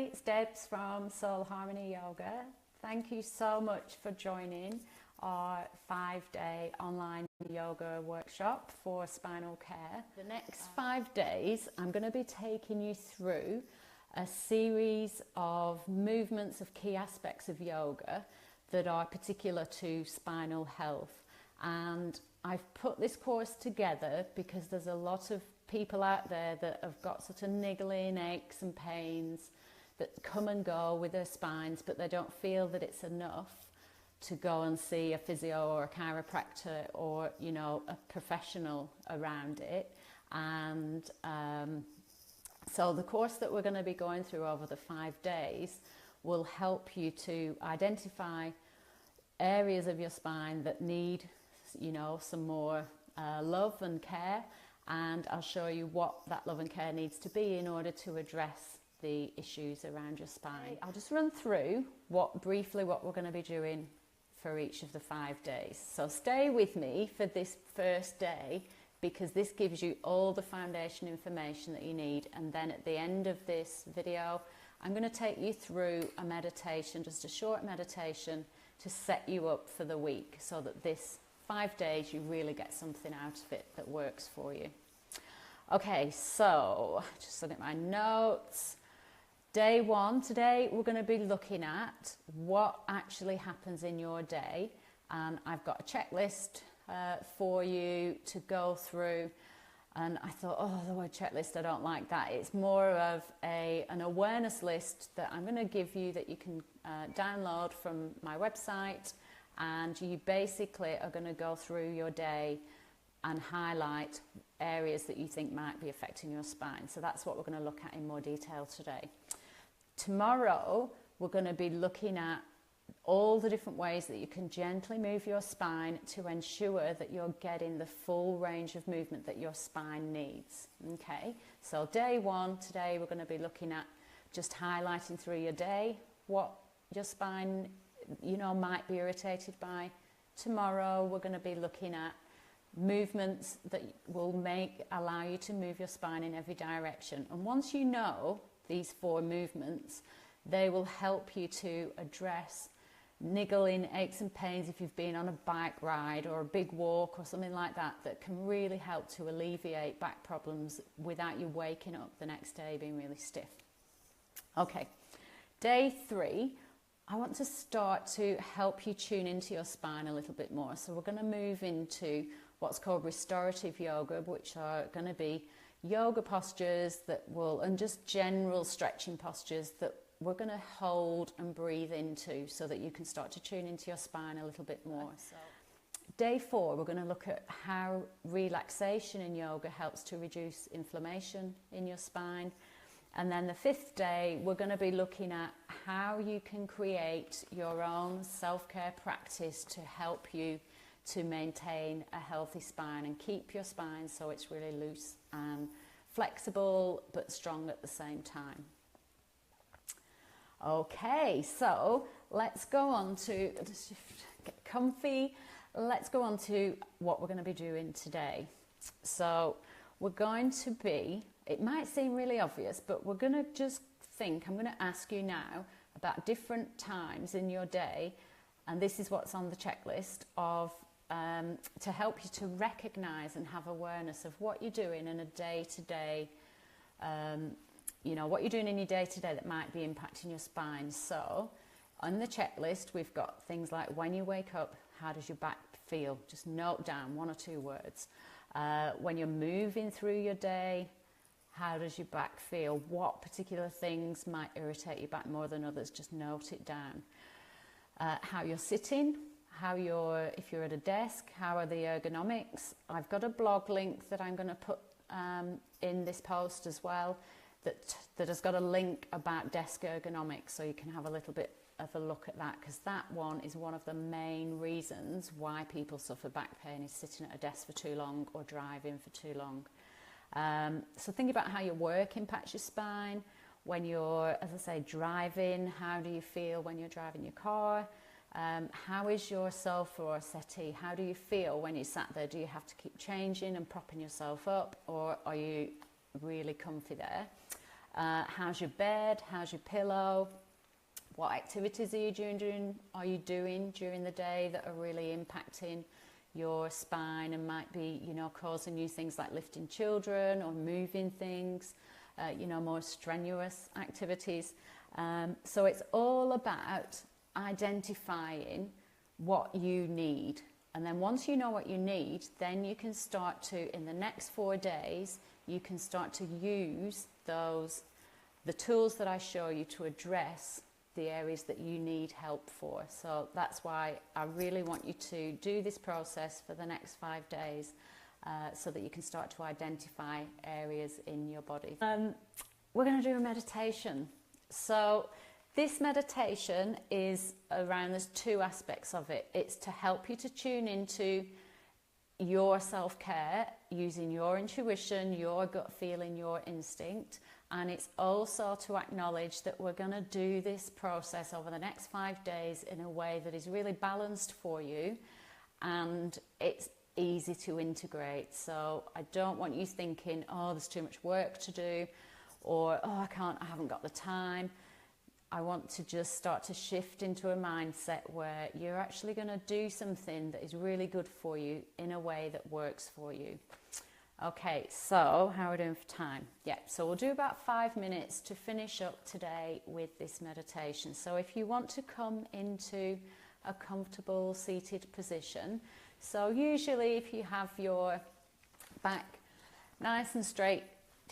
it's Debs from Soul Harmony Yoga. Thank you so much for joining our 5-day online yoga workshop for spinal care. The next 5 days, I'm going to be taking you through a series of movements of key aspects of yoga that are particular to spinal health. And I've put this course together because there's a lot of people out there that have got sort of niggling aches and pains that come and go with their spines, but they don't feel that it's enough to go and see a physio or a chiropractor or, you know, a professional around it. And so the course that we're going to be going through over the 5 days will help you to identify areas of your spine that need, you know, some more love and care, and I'll show you what that love and care needs to be in order to address the issues around your spine. I'll just run through briefly what we're going to be doing for each of the 5 days. So stay with me for this first day, because this gives you all the foundation information that you need, and then at the end of this video I'm going to take you through a meditation, just a short meditation to set you up for the week, so that this 5 days you really get something out of it that works for you. Okay, so just looking at my notes. Day 1, today we're going to be looking at what actually happens in your day, and I've got a checklist for you to go through. And I thought, oh, the word checklist, I don't like that. It's more of an awareness list that I'm going to give you that you can download from my website. And you basically are going to go through your day and highlight areas that you think might be affecting your spine. So that's what we're going to look at in more detail today. Tomorrow, we're going to be looking at all the different ways that you can gently move your spine to ensure that you're getting the full range of movement that your spine needs. Okay, so day 1, today we're going to be looking at just highlighting through your day what your spine, you know, might be irritated by. Tomorrow we're going to be looking at movements that will allow you to move your spine in every direction. And once you know these 4 movements, they will help you to address niggling aches and pains if you've been on a bike ride or a big walk or something like that, that can really help to alleviate back problems without you waking up the next day being really stiff. Okay, day 3, I want to start to help you tune into your spine a little bit more. So we're going to move into what's called restorative yoga, which are going to be yoga postures and just general stretching postures that we're going to hold and breathe into, so that you can start to tune into your spine a little bit more. So, day 4, we're going to look at how relaxation in yoga helps to reduce inflammation in your spine. And then the 5th day, we're going to be looking at how you can create your own self-care practice to help you to maintain a healthy spine and keep your spine so it's really loose and flexible but strong at the same time. Okay, so let's go on to, just get comfy, let's go on to what we're going to be doing today. So we're going to be, it might seem really obvious, but we're going to just think, I'm going to ask you now about different times in your day, and this is what's on the checklist of to help you to recognize and have awareness of what you're doing in a day-to-day, you know, what you're doing in your day-to-day that might be impacting your spine. So on the checklist, we've got things like, when you wake up, how does your back feel? Just note down 1 or 2 words. When you're moving through your day, how does your back feel? What particular things might irritate your back more than others? Just note it down. How you're sitting, if you're at a desk, how are the ergonomics? I've got a blog link that I'm going to put in this post as well, that has got a link about desk ergonomics, so you can have a little bit of a look at that, because that one is one of the main reasons why people suffer back pain, is sitting at a desk for too long or driving for too long. So think about how your work impacts your spine. When you're, as I say, driving, how do you feel when you're driving your car? How is your sofa or settee? How do you feel when you sat there? Do you have to keep changing and propping yourself up, or are you really comfy there? How's your bed? How's your pillow? What activities are you doing during the day that are really impacting your spine and might be, you know, causing you things like lifting children or moving things, you know, more strenuous activities. So it's all about identifying what you need. And then once you know what you need, then you can start to, in the next 4 days, you can start to use the tools that I show you to address the areas that you need help for. So that's why I really want you to do this process for the next 5 days so that you can start to identify areas in your body. We're going to do a meditation. So this meditation is around, there's 2 aspects of it. It's to help you to tune into your self-care using your intuition, your gut feeling, your instinct. And it's also to acknowledge that we're going to do this process over the next 5 days in a way that is really balanced for you and it's easy to integrate. So I don't want you thinking, oh, there's too much work to do, or oh, I haven't got the time. I want to just start to shift into a mindset where you're actually going to do something that is really good for you in a way that works for you. Okay, so how are we doing for time? Yeah, so we'll do about 5 minutes to finish up today with this meditation. So if you want to come into a comfortable seated position, so usually if you have your back nice and straight,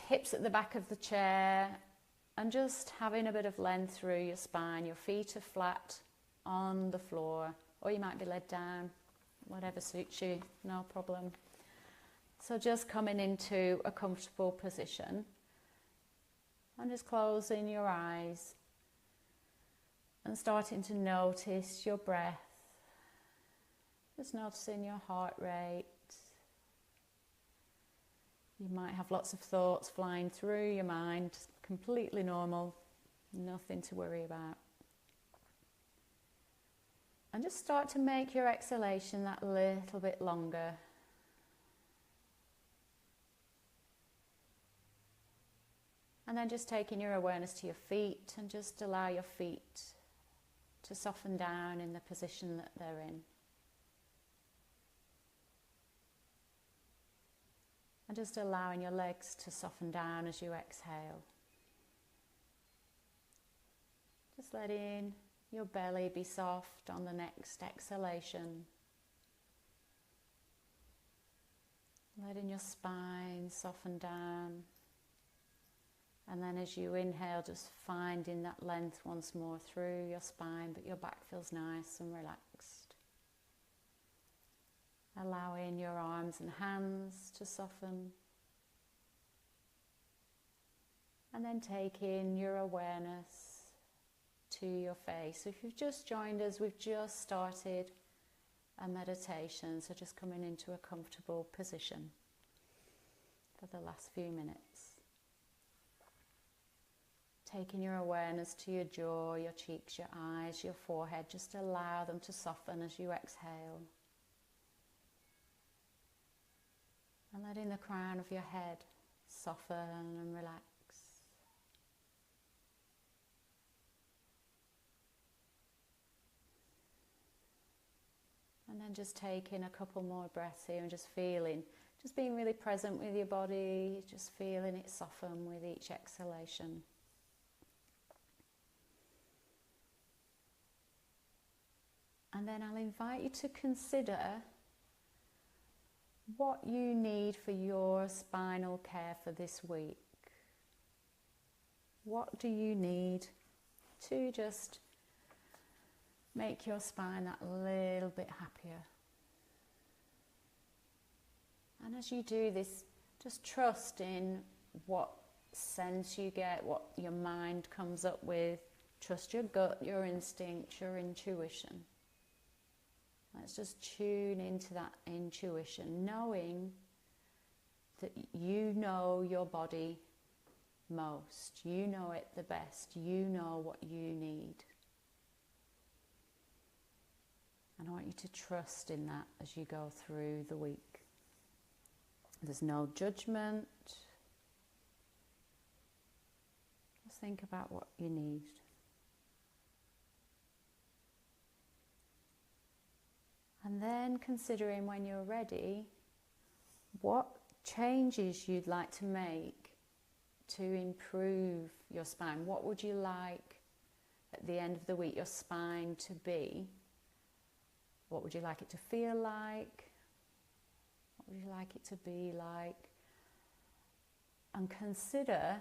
hips at the back of the chair, and just having a bit of length through your spine, your feet are flat on the floor, or you might be led down, whatever suits you, no problem. So just coming into a comfortable position and just closing your eyes and starting to notice your breath. Just noticing your heart rate. You might have lots of thoughts flying through your mind, completely normal, nothing to worry about. And just start to make your exhalation that little bit longer. And then just taking your awareness to your feet and just allow your feet to soften down in the position that they're in. And just allowing your legs to soften down as you exhale. Just letting your belly be soft on the next exhalation. Letting your spine soften down. And then as you inhale, just finding that length once more through your spine, but your back feels nice and relaxed. Allowing your arms and hands to soften. And then taking your awareness to your face. So if you've just joined us, we've just started a meditation, so just coming into a comfortable position for the last few minutes. Taking your awareness to your jaw, your cheeks, your eyes, your forehead. Just allow them to soften as you exhale. And letting the crown of your head soften and relax. And then just taking a couple more breaths here and just being really present with your body, just feeling it soften with each exhalation. And then I'll invite you to consider what you need for your spinal care for this week. What do you need to just make your spine that little bit happier? And as you do this, just trust in what sense you get, what your mind comes up with. Trust your gut, your instinct, your intuition. Let's just tune into that intuition, knowing that you know your body most. You know it the best. You know what you need. And I want you to trust in that as you go through the week. There's no judgment. think about what you need. And then considering when you're ready, what changes you'd like to make to improve your spine. What would you like at the end of the week your spine to be? What would you like it to feel like? What would you like it to be like? And consider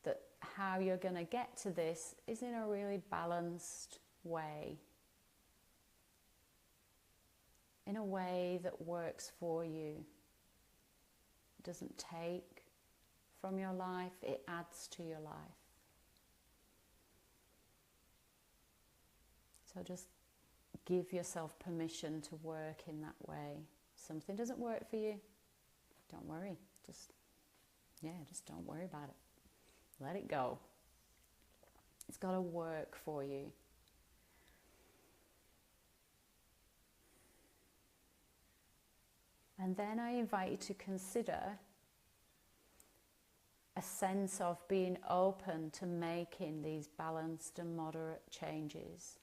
that how you're going to get to this is in a really balanced way. In a way that works for you. It doesn't take from your life, it adds to your life. So just give yourself permission to work in that way. If something doesn't work for you, don't worry. Just don't worry about it. Let it go. It's got to work for you. And then I invite you to consider a sense of being open to making these balanced and moderate changes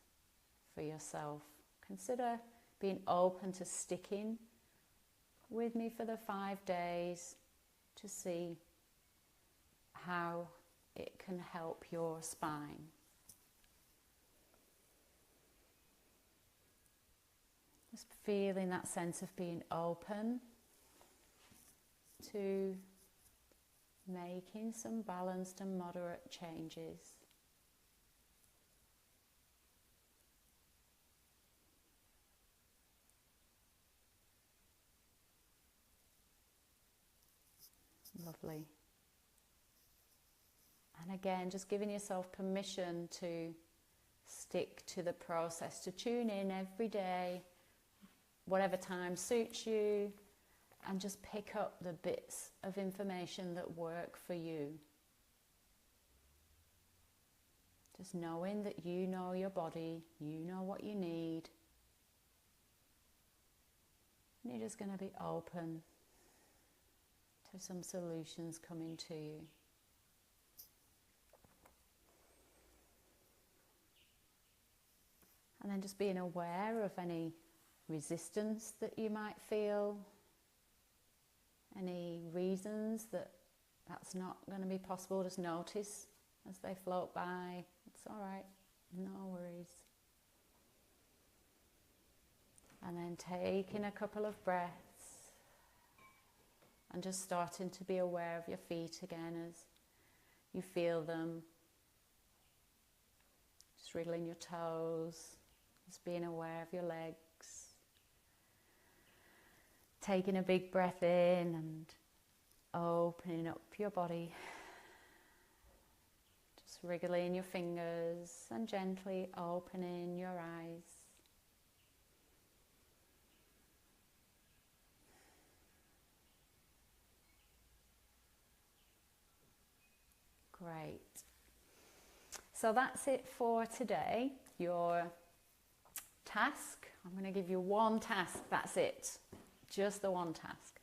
for yourself. Consider being open to sticking with me for the 5 days to see how it can help your spine. Just feeling that sense of being open to making some balanced and moderate changes. Lovely. And again, just giving yourself permission to stick to the process, to tune in every day, whatever time suits you, and just pick up the bits of information that work for you. Just knowing that you know your body, you know what you need, and you're just going to be open to some solutions coming to you. And then just being aware of any resistance that you might feel, any reasons that that's not going to be possible. Just notice as they float by. It's all right, no worries. And then taking a couple of breaths and just starting to be aware of your feet again as you feel them. Just wriggling your toes, just being aware of your legs. Taking a big breath in and opening up your body. Just wriggling your fingers and gently opening your eyes. Great. So that's it for today. Your task, I'm going to give you one task, that's it. Just the one task.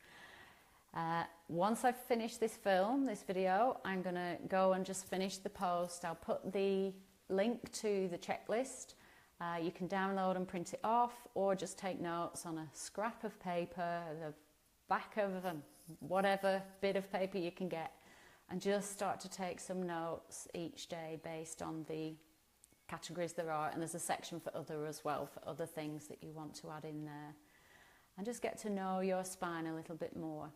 Once I've finished this video, I'm going to go and just finish the post. I'll put the link to the checklist. You can download and print it off, or just take notes on a scrap of paper, the back of whatever bit of paper you can get, and just start to take some notes each day based on the categories there are. And there's a section for other as well, for other things that you want to add in there. And just get to know your spine a little bit more.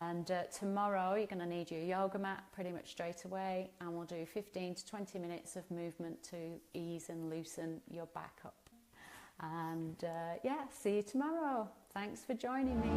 And tomorrow you're going to need your yoga mat pretty much straight away, and we'll do 15 to 20 minutes of movement to ease and loosen your back up. And yeah, see you tomorrow. Thanks for joining me.